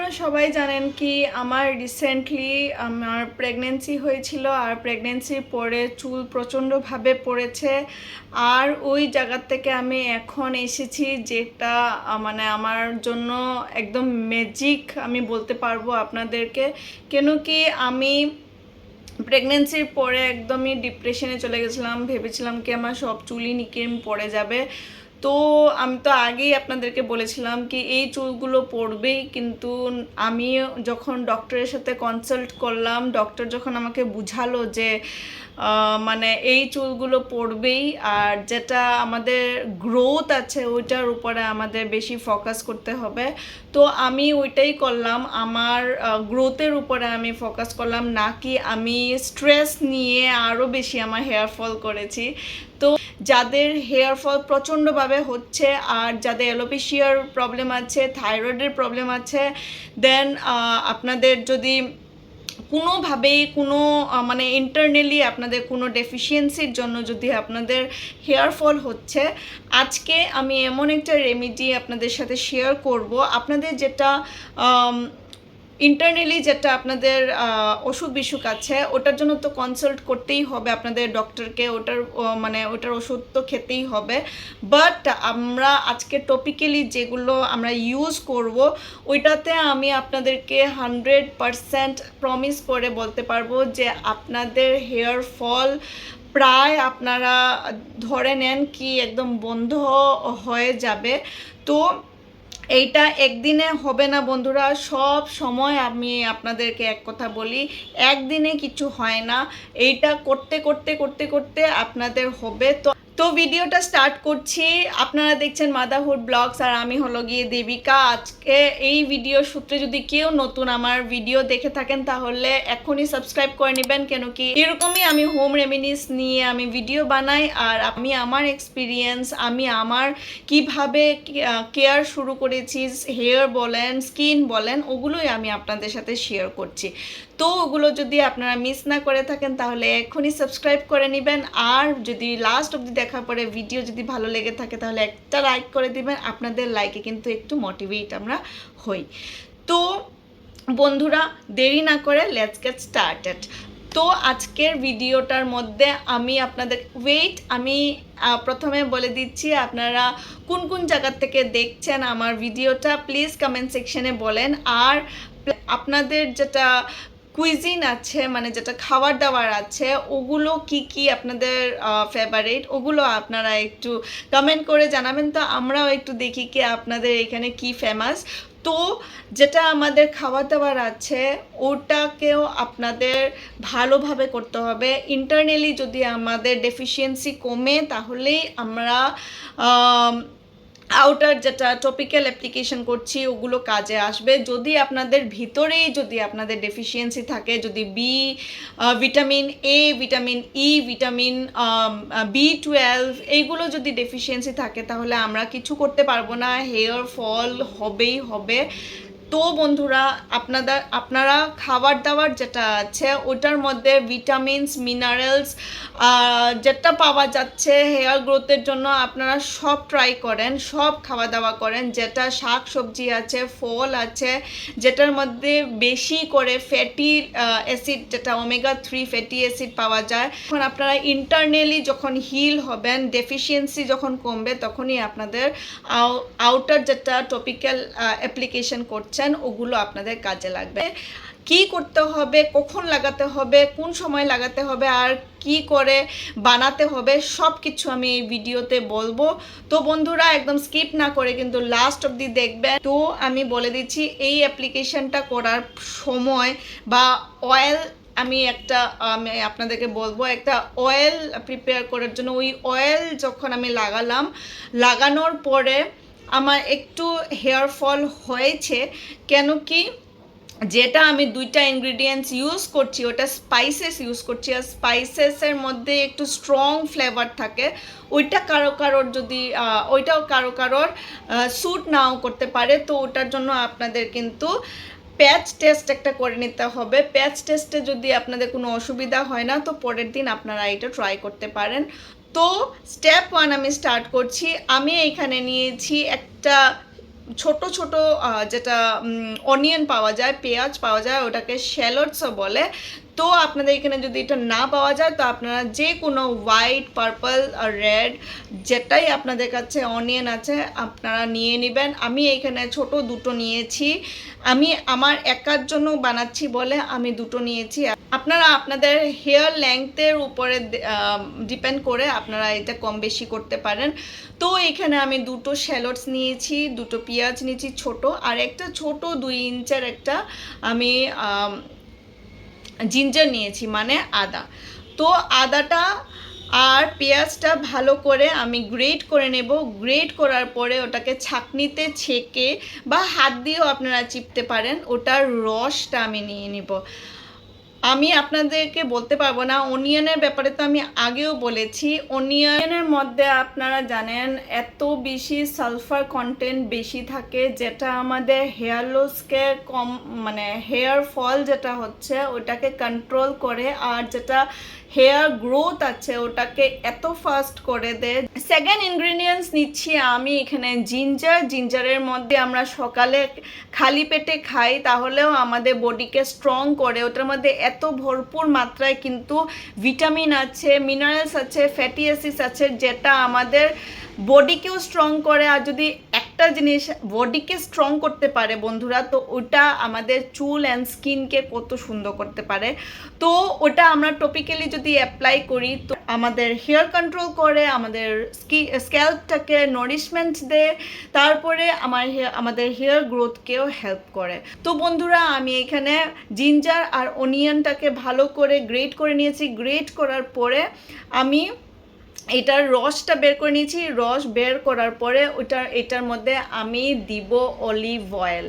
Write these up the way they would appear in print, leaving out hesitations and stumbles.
আপনারা সবাই জানেন কি আমার রিসেন্টলি আমার প্রেগন্যান্সি হয়েছিল আর প্রেগন্যান্সির পরে চুল প্রচণ্ডভাবে পড়েছে আর ওই জায়গা থেকে আমি এখন এসেছি যেটা মানে আমার জন্য একদম ম্যাজিক আমি বলতে পারবো আপনাদেরকে কেন কি আমি প্রেগন্যান্সির পরে একদমই ডিপ্রেশনে চলে গেছিলাম ভেবেছিলাম কি আমার সব চুলই নিকিম পড়ে যাবে তো আমি তো আগেই আপনাদেরকে বলেছিলাম কি এই চুলগুলো পড়বেই কিন্তু আমি যখন ডক্টরের সাথে কনসাল্ট করলাম ডক্টর যখন আমাকে বুঝালো যে মানে এই চুলগুলো পড়বেই আর যেটা আমাদের গ্রোথ আছে ওইটার উপরে আমাদের বেশি ফোকাস করতে হবে তো আমি ওইটাই করলাম আমার গ্রোথের উপরে আমি ফোকাস করলাম না কি আমি স্ট্রেস নিয়ে আরও বেশি আমার হেয়ার ফল করেছি তো যাদের হেয়ার ফল প্রচণ্ডভাবে হচ্ছে আর যাদের অ্যালোপেশিয়ার প্রবলেম আছে থাইরয়েডের প্রবলেম আছে দেন আপনাদের যদি কোনোভাবেই কোনো মানে ইন্টারনালি আপনাদের কোনো ডেফিসিয়েন্সির জন্য যদি আপনাদের হেয়ার ফল হচ্ছে আজকে আমি এমন একটা রেমেডি আপনাদের সাথে শেয়ার করব আপনাদের যেটা ইন্টারনালি যেটা আপনাদের অসুখ বিসুখ আছে ওটার জন্য তো কনসাল্ট করতেই হবে আপনাদের ডক্টরকে ওটার মানে ওটার ওষুধ তো খেতেই হবে বাট আমরা আজকে টপিক্যালি যেগুলো আমরা ইউজ করব ওইটাতে আমি আপনাদেরকে 100% প্রমিস করে বলতে পারবো যে আপনাদের হেয়ার ফল প্রায় আপনারা ধরে নেন কি একদম বন্ধ হয়ে যাবে তো এইটা একদিনে হবে না বন্ধুরা সব সময় আমি আপনাদেরকে এক কথা বলি একদিনে কিছু হয় না এইটা করতে করতে করতে করতে আপনাদের হবে তো ভিডিওটা স্টার্ট করছি আপনারা দেখছেন মাদারহুড ব্লগস আর আমি হলো গিয়ে দেবিকা আজকে এই ভিডিও সূত্রে যদি কেউ নতুন আমার ভিডিও দেখে থাকেন তাহলে এখনই সাবস্ক্রাইব করে নেবেন কেন কি এরকমই আমি হোম রেমেডিস নিয়ে আমি ভিডিও বানাই আর আমি আমার এক্সপিরিয়েন্স আমি আমার কিভাবে কেয়ার শুরু করেছি হেয়ার বলেন স্কিন বলেন ওগুলোই আমি আপনাদের সাথে শেয়ার করছি তো ওগুলো যদি আপনারা মিস না করে থাকেন তাহলে এখনই সাবস্ক্রাইব করে নেবেন আর যদি লাস্ট অবধি দেখার পরে ভিডিও যদি ভালো লেগে থাকে তাহলে একটা লাইক করে দিবেন আপনাদের লাইকে কিন্তু একটু মোটিভেট আমরা হই তো বন্ধুরা দেরি না করে লেটস গেট স্টার্টেড তো আজকের ভিডিওটার মধ্যে আমি আপনাদের আমি প্রথমে বলে দিচ্ছি আপনারা কোন কোন জায়গা থেকে দেখছেন আমার ভিডিওটা প্লিজ কমেন্ট সেকশনে বলেন আর আপনাদের যেটা কুইজিন আছে মানে যেটা খাবার দাবার আছে ওগুলো কি কি আপনাদের ফেভারিট ওগুলো আপনারা একটু কমেন্ট করে জানাবেন তো আমরাও একটু দেখি কি আপনাদের এখানে কি ফেমাস তো যেটা আমাদের খাবার দাবার আছে ওটাকেও আপনাদের ভালোভাবে করতে হবে ইন্টারনালি যদি আমাদের ডেফিসিয়েন্সি কমে তাহলেই আমরা আউটার যেটা টপিক্যাল অ্যাপ্লিকেশন করছি ওগুলো কাজে আসবে যদি আপনাদের ভিতরেই যদি আপনাদের ডেফিসিয়েন্সি থাকে যদি vitamin A vitamin E vitamin B12 এইগুলো যদি ডেফিসিয়েন্সি থাকে তাহলে আমরা কিছু করতে পারবো না হেয়ার ফল হবেই হবে তো বন্ধুরা আপনারা খাবার দাবার যেটা আছে ওটার মধ্যে ভিটামিনস মিনারেলস যেটা পাওয়া যাচ্ছে হেয়ার গ্রোথের জন্য আপনারা সব ট্রাই করেন সব খাওয়া দাওয়া করেন যেটা শাক সবজি আছে ফল আছে যেটার মধ্যে বেশি করে ফ্যাটি অ্যাসিড যেটা ওমেগা-3 ফ্যাটি অ্যাসিড পাওয়া যায় এখন আপনারা ইন্টারনালি যখন হিল হবেন ডেফিসিয়েন্সি যখন কমবে তখনই আপনাদের আউটার যেটা টপিক্যাল অ্যাপ্লিকেশন করছেন ওগুলো আপনাদের কাজে লাগবে কি করতে হবে কখন লাগাতে হবে কোন সময় লাগাতে হবে আর কি করে বানাতে হবে সব কিছু আমি এই ভিডিওতে বলবো তো বন্ধুরা একদম স্কিপ না করে কিন্তু লাস্ট অবধি দেখবেন তো আমি বলে দিচ্ছি এই অ্যাপ্লিকেশনটা করার সময় বা অয়েল আমি আপনাদেরকে বলবো একটা অয়েল প্রিপেয়ার করার জন্য ওই অয়েল যখন আমি লাগানোর পরে আমার একটু হেয়ার ফল হয়েছে কেন কি যেটা আমি দুইটা ইনগ্রিডিয়েন্টস ইউজ করছি ওটা স্পাইসেস ইউজ করছি আর স্পাইসেসের মধ্যে একটু স্ট্রং ফ্লেভার থাকে ওইটা কারোর যদি ওইটাও কারোর স্যুট নাও করতে পারে তো ওটার জন্য আপনাদের কিন্তু প্যাচ টেস্ট একটা করে নিতে হবে প্যাচ টেস্টে যদি আপনাদের কোনো অসুবিধা হয় না তো পরের দিন আপনারা এটা ট্রাই করতে পারেন তো স্টেপ 1 আমি স্টার্ট করছি আমি এখানে নিয়েছি একটা ছোট ছোট যেটা অনিয়ন পাওয়া যায়, পেঁয়াজ পাওয়া যায়, ওটাকে শ্যালটসও বলে। তো আপনাদের এখানে যদি এটা না পাওয়া যায় তো আপনারা যে কোনো হোয়াইট, পার্পল আর রেড যেটাই আপনাদের কাছে অনিয়ন আছে আপনারা নিয়ে নেবেন। আমি এখানে ছোট দুটো নিয়েছি, আমি আমার একার জন্য বানাচ্ছি বলে আমি দুটো নিয়েছি। আপনারা আপনাদের হেয়ার লেংথের উপরে ডিপেন্ড করে আপনারা এটা কম বেশি করতে পারেন। তো এখানে আমি দুটো শ্যালটস নিয়েছি, দুটো পেঁয়াজ নিয়েছি ছোট, আর একটা ছোট 2 ইঞ্চের একটা আমি জিঞ্জার নিয়েছি, মানে আদা। তো আদাটা আর পেঁয়াজটা ভালো করে আমি গ্রেট করে নেব। গ্রেট করার পরে ওটাকে ছাঁকনিতে ছেঁকে বা হাত দিয়েও আপনারা চিপতে পারেন, ওটার রসটা আমি নিয়ে নিব। আমি আপনাদেরকে বলতে পারবো না, অনিয়নের ব্যাপারে তো আমি আগেও বলেছি, অনিয়নের মধ্যে আপনারা জানেন এত বেশি সালফার কন্টেন্ট বেশি থাকে, যেটা আমাদের হেয়ার লসকে কম, মানে হেয়ার ফল যেটা হচ্ছে ওটাকে কন্ট্রোল করে, আর যেটা হেয়ার গ্রোথ আছে ওটাকে এত ফাস্ট করে দেয়। সেকেন্ড ইনগ্রিডিয়েন্টস নিচ্ছি আমি এখানে জিঞ্জারের মধ্যে আমরা সকালে খালি পেটে খাই তাহলেও আমাদের বডিকে স্ট্রং করে, ওটার মধ্যে এত ভরপুর মাত্রায় কিন্তু ভিটামিন আছে, মিনারেলস আছে, ফ্যাটি অ্যাসিডস আছে, যেটা আমাদের বডিকেও স্ট্রং করে। আর যদি একটা জিনিস বডিকে স্ট্রং করতে পারে বন্ধুরা, তো ওটা আমাদের চুল অ্যান্ড স্কিনকে কত সুন্দর করতে পারে। তো ওটা আমরা টপিক্যালি যদি অ্যাপ্লাই করি তো আমাদের হেয়ার কন্ট্রোল করে, আমাদের স্ক্যাল্পটাকে নারিশমেন্ট দেয়, তারপরে আমাদের হেয়ার গ্রোথকেও হেল্প করে। তো বন্ধুরা আমি এখানে জিঞ্জার আর অনিয়নটাকে ভালো করে গ্রেট করে নিয়েছি। গ্রেট করার পরে আমি এটার রসটা বের করে নিয়েছি। রস বের করার পরে এটার মধ্যে আমি দিব অলিভ অয়েল।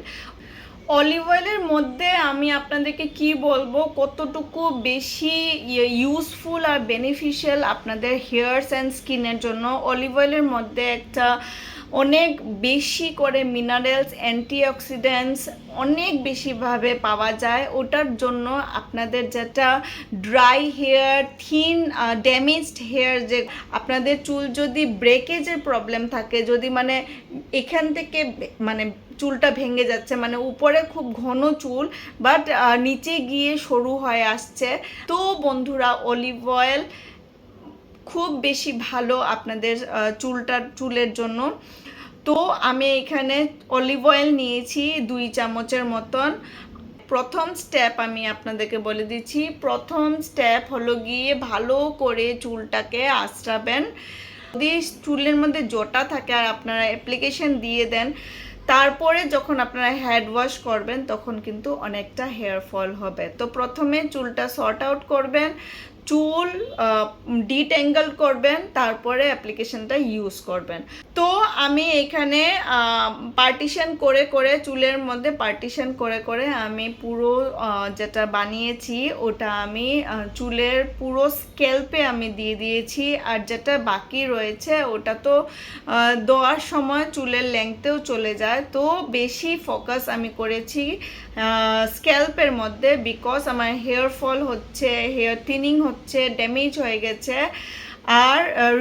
অলিভ অয়েলের মধ্যে আমি আপনাদেরকে কি বলবো, কতটুকু বেশি ইউজফুল আর বেনিফিশিয়াল আপনাদের হেয়ারস অ্যান্ড স্কিনের জন্য। অলিভ অয়েলের মধ্যে একটা অনেক বেশি করে মিনারেলস, অ্যান্টিঅক্সিডেন্টস অনেক বেশিভাবে পাওয়া যায়। ওটার জন্য আপনাদের যেটা dry hair, thin damaged hair, যে আপনাদের চুল যদি ব্রেকেজের প্রবলেম থাকে, যদি মানে এখান থেকে মানে চুলটা ভেঙে যাচ্ছে, মানে উপরে খুব ঘন চুল বাট নিচে গিয়ে সরু হয়ে আসছে, তো বন্ধুরা অলিভ অয়েল খুব বেশি ভালো আপনাদের চুলের জন্য। তো আমি এখানে অলিভ অয়েল নিয়েছি 2 চামচের মতন। প্রথম স্টেপ আমি আপনাদেরকে বলে দিচ্ছি, প্রথম স্টেপ হলো গিয়ে ভালো করে চুলটাকে আঁচড়াবেন। যদি চুলের মধ্যে জটা থাকে আর আপনারা অ্যাপ্লিকেশন দিয়ে দেন, তারপরে যখন আপনারা হেড ওয়াশ করবেন তখন কিন্তু অনেকটা হেয়ার ফল হবে। তো প্রথমে চুলটা সর্ট আউট করবেন, চুল ডিট্যাঙ্গল করবেন, তারপরে অ্যাপ্লিকেশনটা ইউজ করবেন। তো আমি এখানে পার্টিশন করে করে চুলের মধ্যে পার্টিশন করে করে আমি পুরো যেটা বানিয়েছি ওটা আমি চুলের পুরো স্ক্যাল্পে আমি দিয়ে দিয়েছি। আর যেটা বাকি রয়েছে ওটা তো দেওয়ার সময় চুলের লেংথেও চলে যায়, তো বেশি ফোকাস আমি করেছি স্ক্যাল্পের মধ্যে, বিকজ আমার হেয়ার ফল হচ্ছে, হেয়ার থিনিং হচ্ছে, ড্যামেজ হয়ে গেছে আর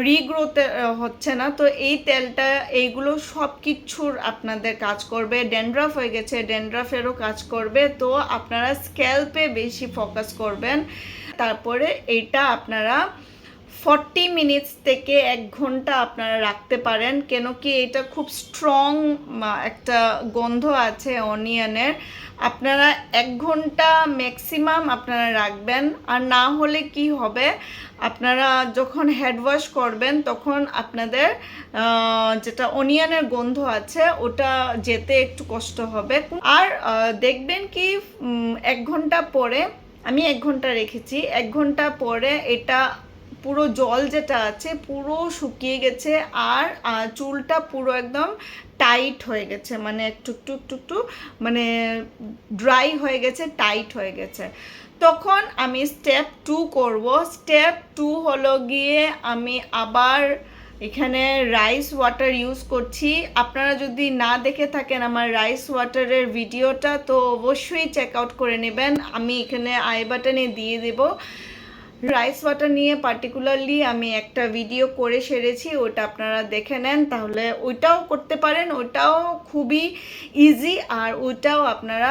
রিগ্রোথ হচ্ছে না। তো এই তেলটা এইগুলো সব কিছুর আপনাদের কাজ করবে। ড্যান্ড্রাফ হয়ে গেছে, ড্যান্ড্রাফেরও কাজ করবে। তো আপনারা স্ক্যাল্পে বেশি ফোকাস করবেন। তারপরে এইটা আপনারা 40 মিনিটস থেকে 1 ঘন্টা আপনারা রাখতে পারেন, কেন কি এটা খুব স্ট্রং একটা গন্ধ আছে অনিয়নের। আপনারা 1 ঘন্টা ম্যাক্সিমাম আপনারা রাখবেন। আর না হলে কি হবে, আপনারা যখন হেড ওয়াশ করবেন তখন আপনাদের যেটা অনিয়নের গন্ধ আছে ওটা যেতে একটু কষ্ট হবে। আর দেখবেন কি 1 ঘন্টা পরে, আমি 1 ঘন্টা রেখেছি, 1 ঘন্টা পরে এটা পুরো জল যেটা আছে পুরো শুকিয়ে গেছে আর চুলটা পুরো একদম টাইট হয়ে গেছে, মানে একটু একটু একটু একটু মানে ড্রাই হয়ে গেছে, টাইট হয়ে গেছে। তখন আমি স্টেপ 2 করব। স্টেপ 2 হলো গিয়ে আমি আবার এখানে রাইস ওয়াটার ইউজ করছি। আপনারা যদি না দেখে থাকেন আমার রাইস ওয়াটারের ভিডিওটা, তো অবশ্যই চেক আউট করে নেবেন, আমি এখানে আই বাটনে দিয়ে দেব। রাইস ওয়াটার নিয়ে পার্টিকুলারলি আমি একটা ভিডিও করে সেরেছি, ওটা আপনারা দেখে নেন, তাহলে ওইটাও করতে পারেন। ওইটাও খুবই ইজি, আর ওইটাও আপনারা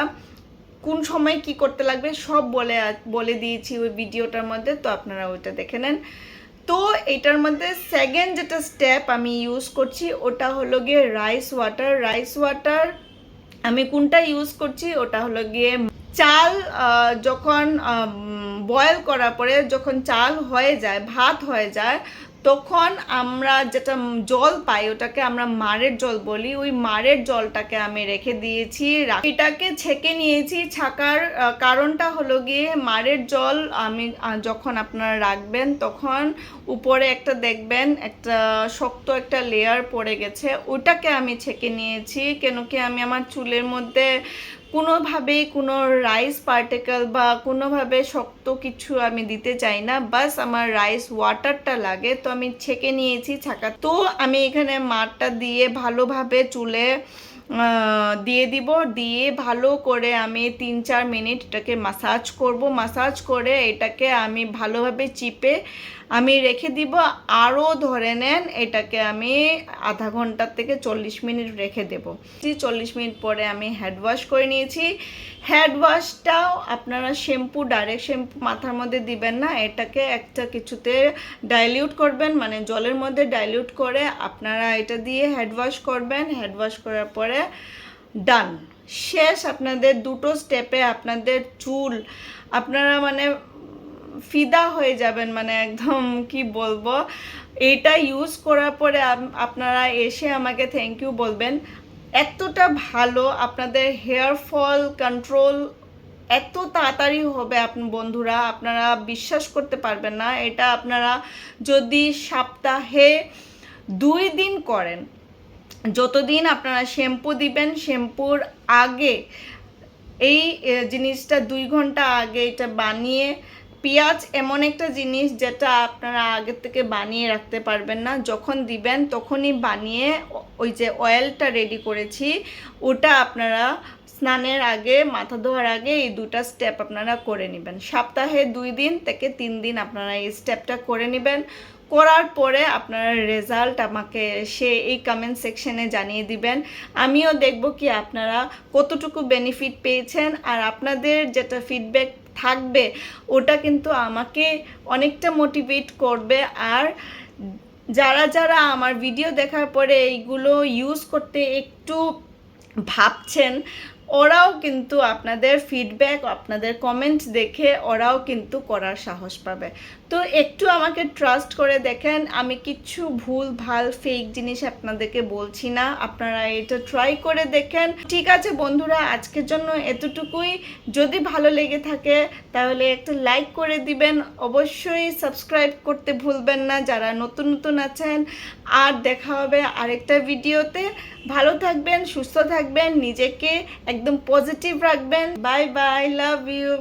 কোন সময় কি করতে লাগবে সব বলে দিয়েছি ওই ভিডিওটার মধ্যে, তো আপনারা ওইটা দেখে নেন। তো এটার মধ্যে সেকেন্ড যেটা স্টেপ আমি ইউজ করছি ওটা হলো গিয়ে রাইস ওয়াটার। আমি কোনটা ইউজ করছি ওটা হলো গিয়ে চাল যখন বয়েল করার পরে যখন চাল হয়ে যায়, ভাত হয়ে যায়, তখন আমরা যেটা জল পাই ওটাকে আমরা মারের জল বলি। ওই মারের জলটাকে আমি রেখে দিয়েছি, এটাকে ছেঁকে নিয়েছি। ছাকার কারণটা হলো গিয়ে মারের জল আমি যখন আপনারা রাখবেন তখন উপরে একটা দেখবেন একটা শক্ত একটা লেয়ার পড়ে গেছে, ওটাকে আমি ছেঁকে নিয়েছি। কেন কি আমি আমার চুলের মধ্যে কোনোভাবেই কোনো রাইস পার্টিকেল বা কোনোভাবে শক্ত কিছু আমি দিতে চাই না, বাস আমার রাইস ওয়াটারটা লাগে, তো আমি ছেঁকে নিয়েছি ছাকা। তো আমি এখানে মারটা দিয়ে ভালোভাবে চুলে দিয়ে দিব, দিয়ে ভালো করে আমি 3-4 মিনিট এটাকে মাসাজ করব। মাসাজ করে এটাকে আমি ভালোভাবে চিপে আমি রেখে দিব। আরও ধরে নেন এটাকে আমি আধা ঘন্টা থেকে 40 মিনিট রেখে দেব। 40 মিনিট পরে আমি হ্যান্ড ওয়াশ করে নিয়েছি। হ্যান্ড ওয়াশটাও আপনারা ডাইরেক্ট শ্যাম্পু মাথার মধ্যে দিবেন না, এটাকে একটা কিছুতে ডাইলিউট করবেন, মানে জলের মধ্যে ডাইলিউট করে আপনারা এটা দিয়ে হ্যান্ড ওয়াশ করবেন। হ্যান্ড ওয়াশ করার পরে ডান, শেষ। আপনাদের দুটো স্টেপে আপনাদের চুল আপনারা মানে ফিদা হয়ে যাবেন, মানে একদম কি বলবো। এটা ইউজ করার পরে আপনারা এসে আমাকে থ্যাংক ইউ বলবেন। এতটা ভালো আপনাদের হেয়ার ফল কন্ট্রোল এত তাড়াতাড়ি হবে বন্ধুরা, আপনারা বিশ্বাস করতে পারবেন না। এটা আপনারা যদি সপ্তাহে 2 দিন করেন, যতদিন আপনারা শ্যাম্পু দিবেন শ্যাম্পুর আগে এই জিনিসটা 2 ঘন্টা আগে এটা বানিয়ে, পেঁয়াজ এমন একটা জিনিস যেটা আপনারা আগের থেকে বানিয়ে রাখতে পারবেন না, যখন দিবেন তখনই বানিয়ে ওই যে অয়েলটা রেডি করেছি ওটা আপনারা স্নানের আগে মাথা ধোয়ার আগে এই 2টা স্টেপ আপনারা করে নেবেন। সপ্তাহে 2 দিন থেকে 3 দিন আপনারা এই স্টেপটা করে নেবেন। করার পরে আপনারা রেজাল্ট আমাকে এই কমেন্ট সেকশনে জানিয়ে দিবেন। আমিও দেখব কি আপনারা কতটুকু বেনিফিট পেয়েছেন, আর আপনাদের যেটা ফিডব্যাক থাকবে ওটা কিন্তু আমাকে অনেকটা মোটিভেট করবে। আর যারা আমার ভিডিও দেখার পরে এইগুলো ইউজ করতে একটু ভাবছেন, ওরাও কিন্তু আপনাদের ফিডব্যাক আপনাদের কমেন্ট দেখে ওরাও কিন্তু করার সাহস পাবে। তো একটু আমাকে ট্রাস্ট করে দেখেন, আমি কিচ্ছু ভুল ভাল ফেক জিনিস আপনাদেরকে বলছি না, আপনারা এটা ট্রাই করে দেখেন। ঠিক আছে বন্ধুরা, আজকের জন্য এতটুকুই। যদি ভালো লেগে থাকে তাহলে একটা লাইক করে দিবেন, অবশ্যই সাবস্ক্রাইব করতে ভুলবেন না যারা নতুন আছেন। আর দেখা হবে আরেকটা ভিডিওতে। ভালো থাকবেন, সুস্থ থাকবেন, নিজেকে একদম পজিটিভ রাখবেন। Bye bye, love you.